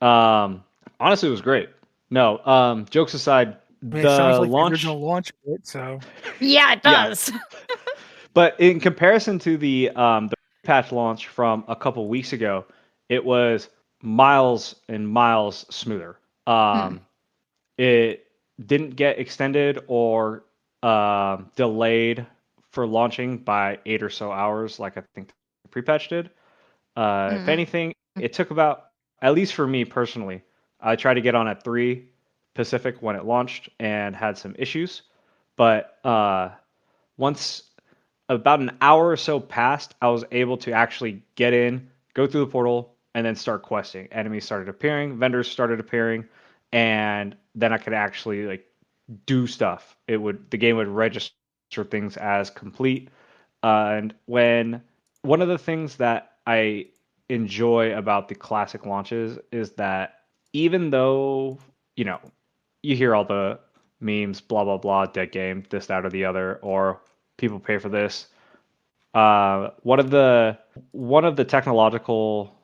Honestly, it was great. No, jokes aside, it sounds like the original launch bit, so yeah, it does. Yeah. But in comparison to the patch launch from a couple weeks ago, it was miles and miles smoother. It didn't get extended or delayed for launching by 8 or so hours, like I think the pre-patch did. If anything, it took about, at least for me personally, I tried to get on at 3 Pacific when it launched and had some issues. But once about an hour or so passed, I was able to actually get in, go through the portal, and then start questing. Enemies started appearing, vendors started appearing, and then I could actually do stuff. The game would register things as complete. And when one of the things that I enjoy about the classic launches is that even though, you hear all the memes, blah, blah, blah, dead game, this, that, or the other, or people pay for this. One of the technological,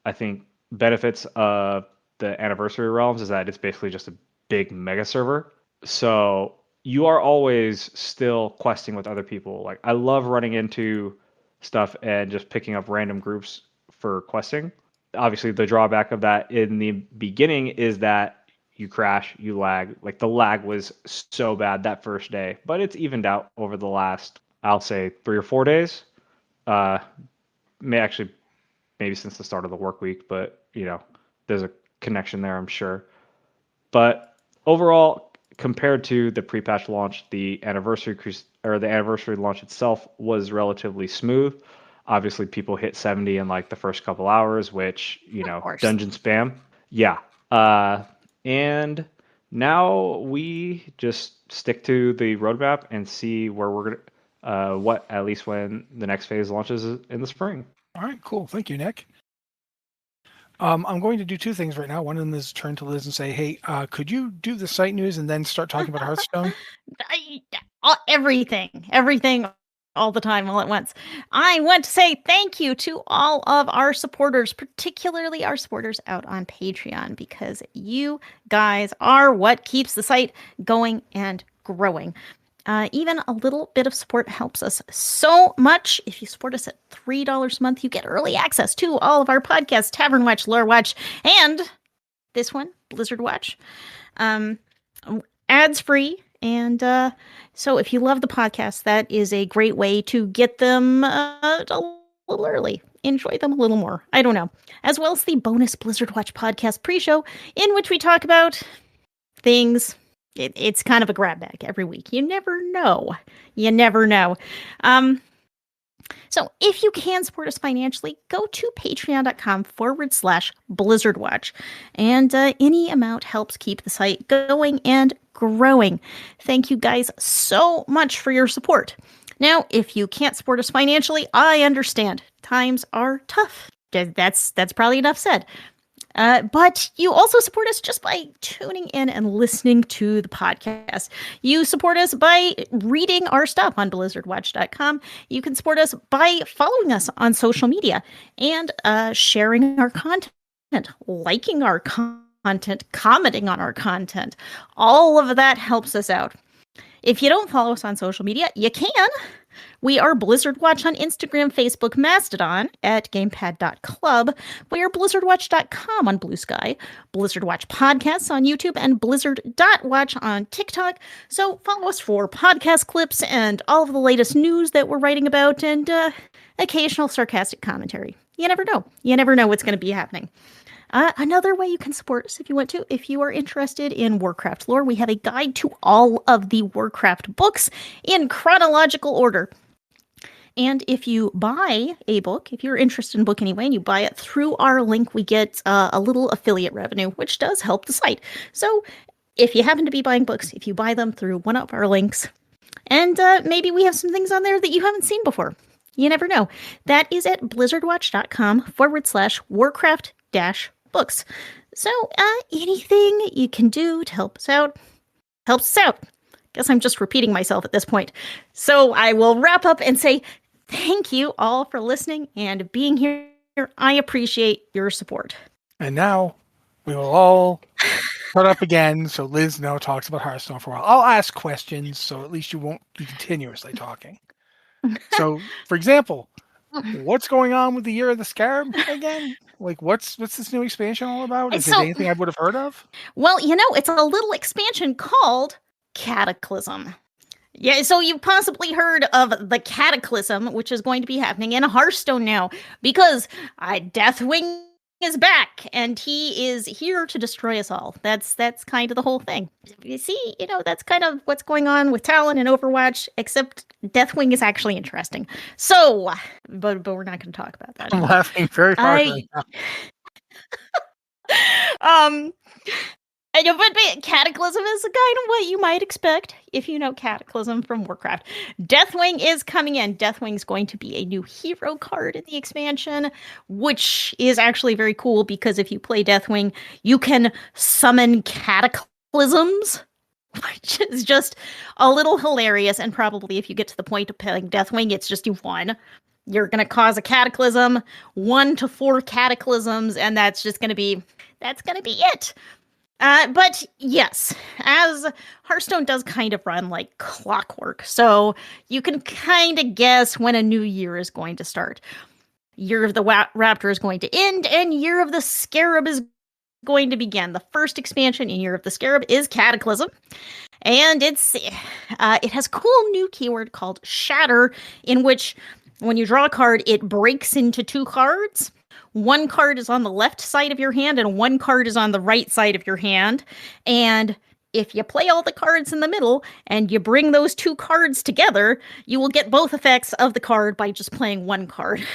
I think, benefits of the Anniversary Realms is that it's basically just a big mega server. So you are always still questing with other people. Like, I love running into stuff and just picking up random groups for questing. Obviously, the drawback of that in the beginning is that you crash, you lag. Like, the lag was so bad that first day, but it's evened out over the last, I'll say, 3 or 4 days. Maybe since the start of the work week, but there's a connection there, I'm sure. But overall, compared to the pre-patch launch, the anniversary launch itself was relatively smooth. Obviously, people hit 70 in the first couple hours, which dungeon spam. Yeah. And now we just stick to the roadmap and see where we're gonna, at least when the next phase launches in the spring. All right, cool. Thank you, Nick. I'm going to do 2 things right now. One of them is turn to Liz and say, hey, could you do the site news and then start talking about Hearthstone? Everything all the time, all at once. I want to say thank you to all of our supporters, particularly our supporters out on Patreon, because you guys are what keeps the site going and growing. Even a little bit of support helps us so much. If you support us at $3 a month, you get early access to all of our podcasts, Tavern Watch, Lore Watch, and this one, Blizzard Watch. Ads free. And so if you love the podcast, that is a great way to get them a little early. Enjoy them a little more. I don't know. As well as the bonus Blizzard Watch podcast pre-show, in which we talk about things It's kind of a grab bag every week. You never know. You never know. So if you can support us financially, go to patreon.com/BlizzardWatch. And any amount helps keep the site going and growing. Thank you guys so much for your support. Now, if you can't support us financially, I understand. Times are tough. That's probably enough said. But you also support us just by tuning in and listening to the podcast. You support us by reading our stuff on blizzardwatch.com. You can support us by following us on social media and sharing our content, liking our content, commenting on our content. All of that helps us out. If you don't follow us on social media, you can. We are Blizzard Watch on Instagram, Facebook, Mastodon at gamepad.club. We are blizzardwatch.com on Bluesky, Blizzard Watch Podcasts on YouTube, and blizzard.watch on TikTok. So follow us for podcast clips and all of the latest news that we're writing about and occasional sarcastic commentary. You never know. You never know what's going to be happening. Another way you can support us if you want to, if you are interested in Warcraft lore, we have a guide to all of the Warcraft books in chronological order. And if you buy a book, if you're interested in a book anyway, and you buy it through our link, we get a little affiliate revenue, which does help the site. So if you happen to be buying books, if you buy them through one of our links, and maybe we have some things on there that you haven't seen before. You never know. That is at blizzardwatch.com/Warcraft-books. So anything you can do to help us out, helps us out. Guess I'm just repeating myself at this point. So I will wrap up and say thank you all for listening and being here. I appreciate your support. And now we will all shut up again so Liz now talks about Hearthstone for a while. I'll ask questions so at least you won't be continuously talking. So, for example, what's going on with the Year of the Scarab again? Like, what's this new expansion all about? Is it anything I would have heard of? Well, it's a little expansion called Cataclysm. Yeah, so you've possibly heard of the Cataclysm, which is going to be happening in Hearthstone now, because Deathwing is back, and he is here to destroy us all. That's kind of the whole thing. You see, that's kind of what's going on with Talon and Overwatch, except Deathwing is actually interesting. So, but we're not going to talk about that. I'm laughing very hard right now. But Cataclysm is kind of what you might expect if you know Cataclysm from Warcraft. Deathwing is coming in. Deathwing's going to be a new hero card in the expansion, which is actually very cool because if you play Deathwing, you can summon cataclysms, which is just a little hilarious. And probably if you get to the point of playing Deathwing, it's just one. You're going to cause a cataclysm, 1 to 4 cataclysms, and that's going to be it. But yes, as Hearthstone does kind of run like clockwork, so you can kind of guess when a new year is going to start. Year of the Raptor is going to end, and Year of the Scarab is going to begin. The first expansion in Year of the Scarab is Cataclysm, and it has a cool new keyword called Shatter, in which when you draw a card, it breaks into 2 cards. One card is on the left side of your hand and one card is on the right side of your hand. And if you play all the cards in the middle and you bring those 2 cards together, you will get both effects of the card by just playing one card.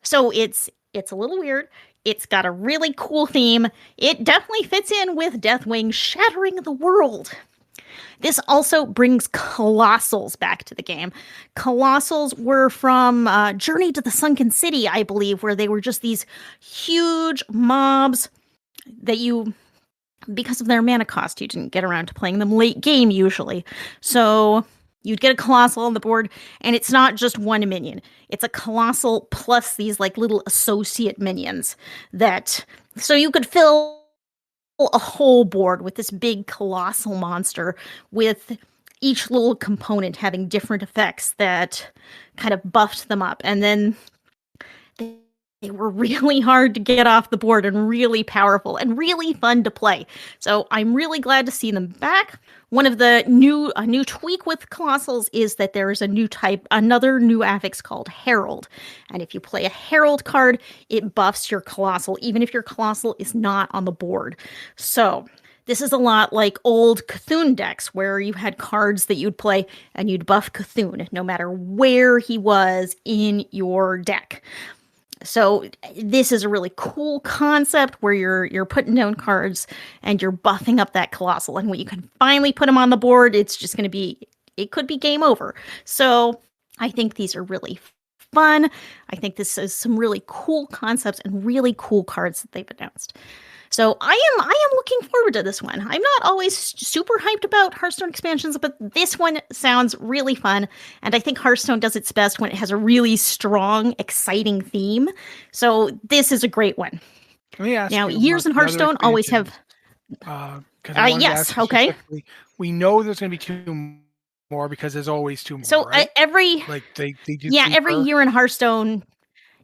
So it's a little weird. It's got a really cool theme. It definitely fits in with Deathwing shattering the world. This also brings Colossals back to the game. Colossals were from Journey to the Sunken City, I believe, where they were just these huge mobs that because of their mana cost, you didn't get around to playing them late game usually. So you'd get a Colossal on the board, and it's not just one minion. It's a Colossal plus these like little associate minions so you could fill a whole board with this big colossal monster with each little component having different effects that kind of buffed them up. And then they were really hard to get off the board and really powerful and really fun to play. So I'm really glad to see them back. One of the new tweak with Colossals is that there is another new affix called Herald. And if you play a Herald card, it buffs your Colossal, even if your Colossal is not on the board. So This is a lot like old Cthulhu decks where you had cards that you'd play and you'd buff Cthulhu no matter where he was in your deck. So this is a really cool concept where you're putting down cards and you're buffing up that Colossal. And when you can finally put him on the board, it's just going to be, it could be game over. So I think these are really fun. I think this is some really cool concepts and really cool cards that they've announced. So I am looking forward to this one. I'm not always super hyped about Hearthstone expansions, but this one sounds really fun. And I think Hearthstone does its best when it has a really strong, exciting theme. So this is a great one. Let me ask now, you years in Hearthstone always have... yes, okay. We know there's going to be 2 more because there's always 2 more, so right? Every... Like they do every year in Hearthstone...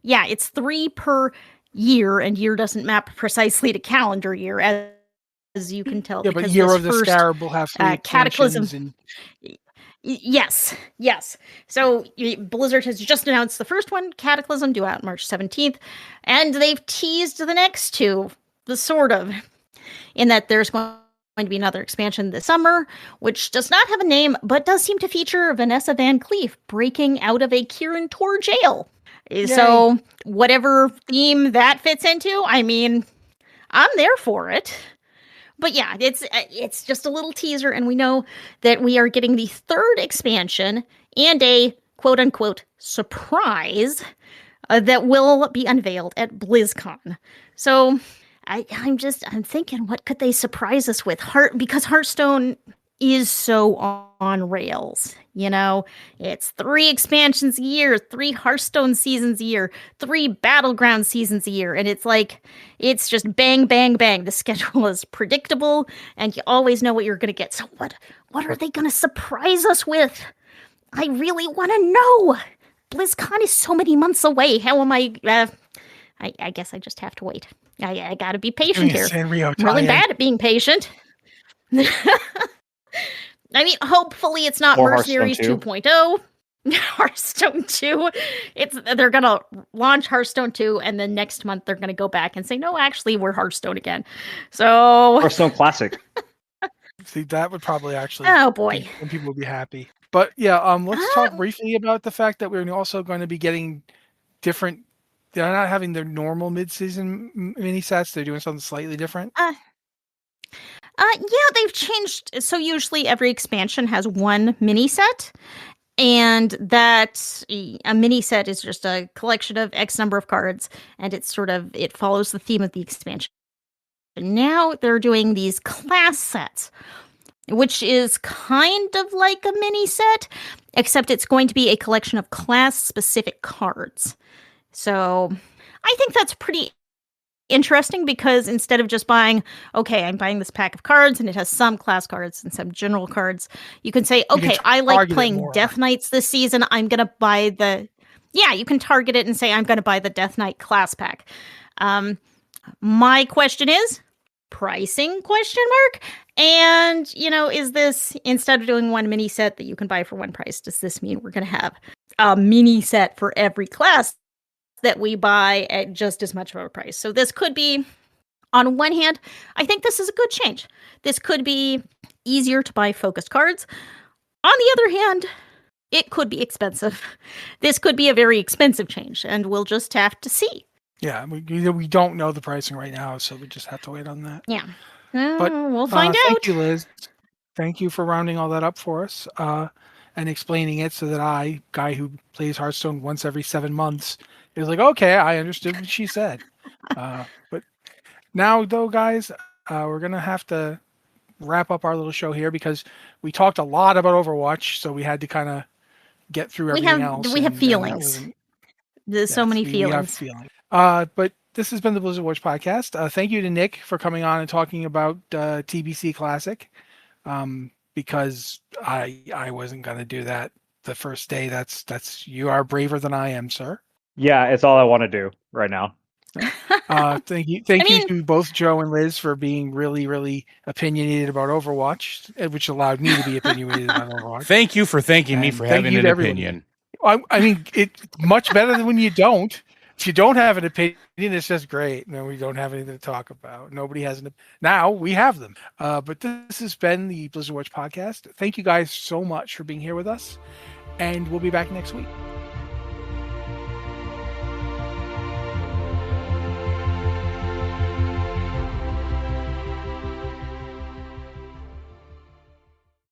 Yeah, it's 3 per year, and year doesn't map precisely to calendar year, as you can tell. Yeah, but Year of the Scarab will have 3 Cataclysm. And... Yes. So Blizzard has just announced the first one, Cataclysm, due out March 17th, and they've teased the next 2, in that there's going to be another expansion this summer, which does not have a name, but does seem to feature Vanessa Van Cleef breaking out of a Kirin Tor jail. Yay. So whatever theme that fits into, I mean, I'm there for it. But yeah, it's just a little teaser, and we know that we are getting the 3rd expansion and a quote-unquote surprise that will be unveiled at BlizzCon. So I'm thinking, what could they surprise us with? Because Hearthstone is so on rails, it's 3 expansions a year, 3 Hearthstone seasons a year, 3 Battleground seasons a year, and it's just bang, bang, bang. The schedule is predictable, and you always know what you're going to get. So what are they going to surprise us with? I really want to know. BlizzCon is so many months away. How am I guess I just have to wait. I got to be patient here. I'm really bad at being patient. I mean, hopefully it's not Mercenaries 2.0. Hearthstone 2. They're going to launch Hearthstone 2, and then next month they're going to go back and say, no, actually, we're Hearthstone again. So Hearthstone Classic. See, that would probably actually... Oh, boy. And people would be happy. But yeah, let's talk briefly about the fact that we're also going to be getting different... They're not having their normal mid-season mini sets. They're doing something slightly different. Yeah, they've changed. So usually every expansion has 1 mini set, and that a mini set is just a collection of X number of cards, and it follows the theme of the expansion. Now they're doing these class sets, which is kind of like a mini set, except it's going to be a collection of class-specific cards. So I think that's pretty interesting, because instead of just buying, I'm buying this pack of cards and it has some class cards and some general cards, you can say, I like playing Death Knights this season. I'm going to buy you can target it and say, I'm going to buy the Death Knight class pack. My question is, pricing ? And, is this, instead of doing 1 mini set that you can buy for 1 price, does this mean we're going to have a mini set for every class that we buy at just as much of a price? So this could be, on one hand, I think this is a good change. This could be easier to buy focused cards. On the other hand, it could be expensive. This could be a very expensive change, and we'll just have to see. Yeah, we don't know the pricing right now, so we just have to wait on that. Yeah, but we'll find out. Thank you, Liz. Thank you for rounding all that up for us and explaining it, so that guy who plays Hearthstone once every 7 months, is like, okay, I understood what she said. But now, though, guys, we're going to have to wrap up our little show here, because we talked a lot about Overwatch, so we had to kind of get through everything else. We have feelings. There's so many feelings. We have feelings. But this has been the Blizzard Watch podcast. Thank you to Nick for coming on and talking about TBC Classic, because I wasn't going to do that the first day. You are braver than I am, sir. Yeah, it's all I want to do right now. Thank you to both Joe and Liz for being really, really opinionated about Overwatch, which allowed me to be opinionated about Overwatch. Thank you for thanking me for having an opinion. I mean, it's much better than when you don't. If you don't have an opinion, it's just great. No, we don't have anything to talk about. Nobody has an. Now we have them. But this has been the Blizzard Watch podcast. Thank you guys so much for being here with us, and we'll be back next week.